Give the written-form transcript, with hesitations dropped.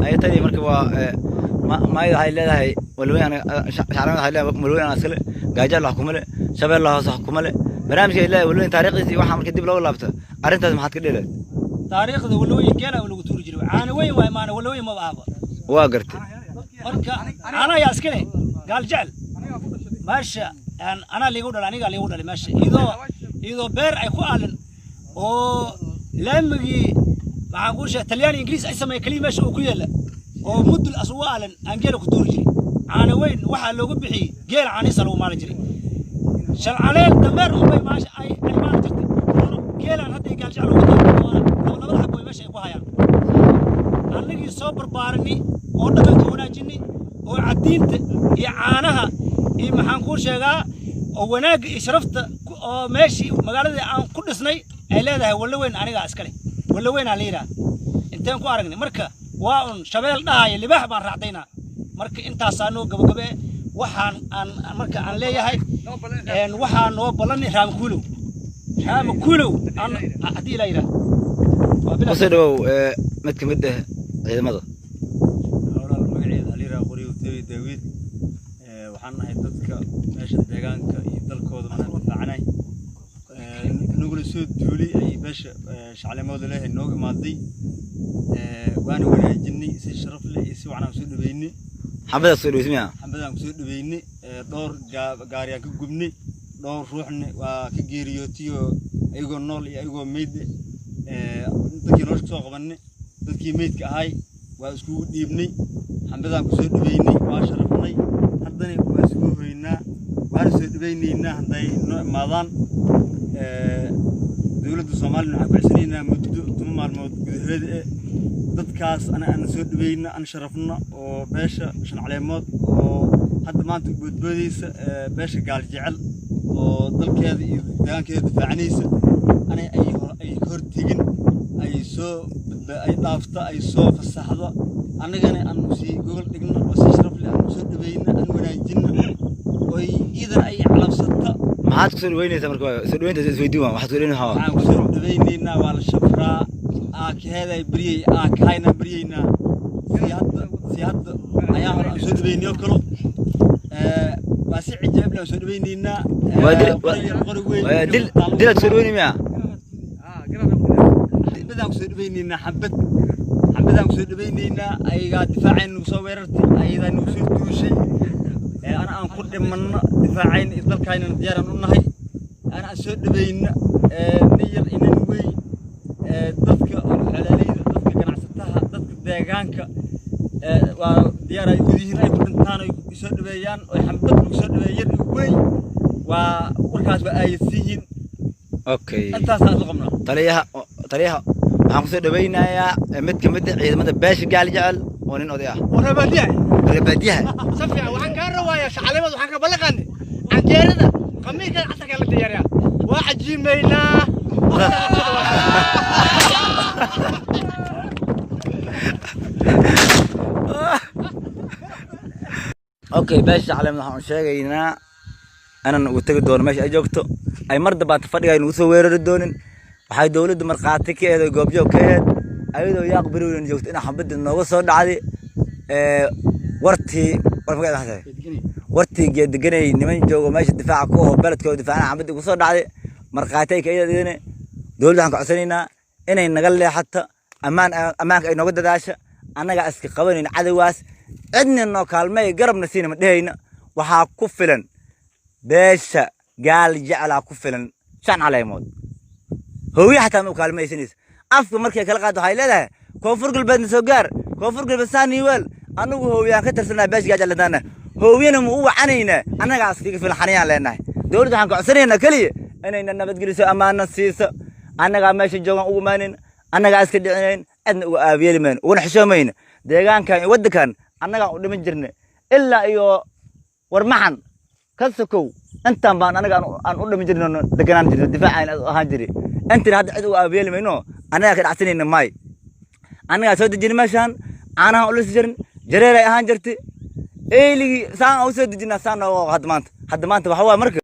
أي تاني مركبة ما هاي لا هاي ولوين أنا شعرنا هاي لا ولوين أنا أسكله جاجل الله حكومة شباب الله صح حكومة برنامج لا ولوين تاريخي واحد من كدب لا ولا بته أنت ما حد كده تاريخ ذا ولوين كلا ولا قطور جرو أنا وين ما أنا ولوين ما بعبر واقرت أنا يا أسكله قال جعل ماشي أنا اللي يقول أنا قال يقول ماشي إذا بير أيقال أو لما يجي معقولش تليان إنجليز أسمى كلمة شو كيلا أو مد الأسوال أنجيل قطور جري أنا وين واحد لو قبحي جيل عن يسلو ما نجري شل عليه دمر هو ماشي أي ما نجري جيل عن هذا قال جعلوا لو لا حبوا ماشي وهاي أنا اللي صبر بارني أو دبل كونا جني أو عديت يعانها محنقول شجع أو وناق إشرفت أو ماشي مقالة عن كل سنة إلا ده ولا وين أنا قاعد أسكلي ولا وين علينا أنت أنكو أرجعني مركا وان شباب ده اللي بحب رعدينا مركا أنت صانو قبل وحن أن مركا عن ليه هاي إن وحن وبلني رام كلو أنا أدي ليرة وصلوا متكمده هذا ماذا داويد waxaan nahay dadka meesha deegaanka iyo dalkooda ma difaacnay nugul soo duulay ay meesha shacabnimada leeyahay nooga imaaday waana wanaajinay si sharaf leh iyo si wacan soo dhaweynay xabada soo dhaweysmiya xabadaan soo dhaweynay dhowr gaariyan ka gubnay dhowr ruuxna waa ka geeriyootay ayagoo nool iyo ayagoo meyd dadkii nolosha soo qabanay dadkii meydka ahay waa isku dhiibnay xabadaan ku soo dhaweynay waa sharafnay haddana waa isku hoynaa waan soo dhaweynayna haday noo imaadaan dawladda Soomaaliya waxaan ku xisnaynaa muddo 10 maalmood gudaheeda dadkaas ana soo dhaweynaa an sharafna oo beesha shan caleemood oo hadda maanta badbaadaysa beesha gaal jecel oo dalkeeda iyo deegaankeeda difaacanaysa ana ay hortigin ay soo ay dhaafta ay soo fasaxdo annagana aan si gogol dhigno oo si sharaf leh aan soo dhaweynaa aan wanaajino oo iidan ay calabsata maxaad ku soo dhaweynaysaa marka soo dhaweynta isweydiin waxaad ku dhaweynaysaa waxaan ku soo dhaweynaynaa waa la shafraa aakheeday bariyay aakayna bariyayna si hadda ayaa hor aan soo dhaweynay oo kale waa si cijaab leh soo dhaweynaynaa dil soo dhaweynaymaa xabadaan ku soo dhaweynayna xabadaan ku soo dhaweynayna ayaga difaaceen nagu soo weerartay ayada nagu soo duushay أنا أنقل من دفاعين إطلاقين ديارنا النهي أنا أسود بين نيل إن الوي ضدك الحلالي ضدك كان عصتها ضدك دجاجك وديار يجيه أي كل ثاني يسود بيان ويحمدك يسود بيان الوي ووركاس بأي سين أوكي أنت سألقمنا طريقها هم سود بينا يا مد عيد مد باش قال جعل ونين أضيع وأنا بديها سفيا وعن كهرباء شعلمة وعن كبلغني عن جيرنا قميص كان عساك اللي تياريا واحد جيمينا اوكي باش شعلمة waxaan sheegaynaa anan ugu tagi doono meesha ay joogto ay mar daba fadhiga inuu soo weerari doonin waxay dawladdu marqaati ka eeday goobjoog ka eed ayadoo yaaq bariwin joogto in xabada nooga soo dhacday wartii geedganay niman joogo meesha difaaca ku oo baladkooda difaacana xabada ugu soo dhacday marqaatay ka eedayna dawladda waxaan ka codsanaynaa inay naga leexato ammaanka ay nooga dadaasho annaga iska qabanayna cadawgaas cidna noo kaalmay garabna siina ma dhehayna waxaa ku filan beesha gaal jeclaa ku filan shan caleemood hooyo xataa ma kaalmaysanaysa afka markay kala qaado waxay leedahay koonfur galbeedna soo gaar koonfur galbeed saaniweel anagu hooyaan ka tirsanaa beesha gaal jecladaana hooyana ma u wacanayna annaga iska filan xaniyaan leenahay dawladda waxaan ka codsanaynaa kaliya inayna nabadgeliso ammaana siiso annaga meesha joogan ugu maanin annaga iska dhicinayn cidna ugu aabiyeelimayn uguna xishoomayna deegaankan iyo waddankan annaga u dhiman jirnay ilaa iyo warmaxan ka sokow intaan baan anaga aan u dhiman jirnay deganaan jirnay difaacayna ahaan jiray intina hadda cid ugu aabiyeelimayno annaga ka dhacsanayna maay annaga soo dejinay meeshaan caanaha u lis jirin jareeray ahaan jirtay eeligi saan u soo dejinaa saan hadda maanta waxa waa marka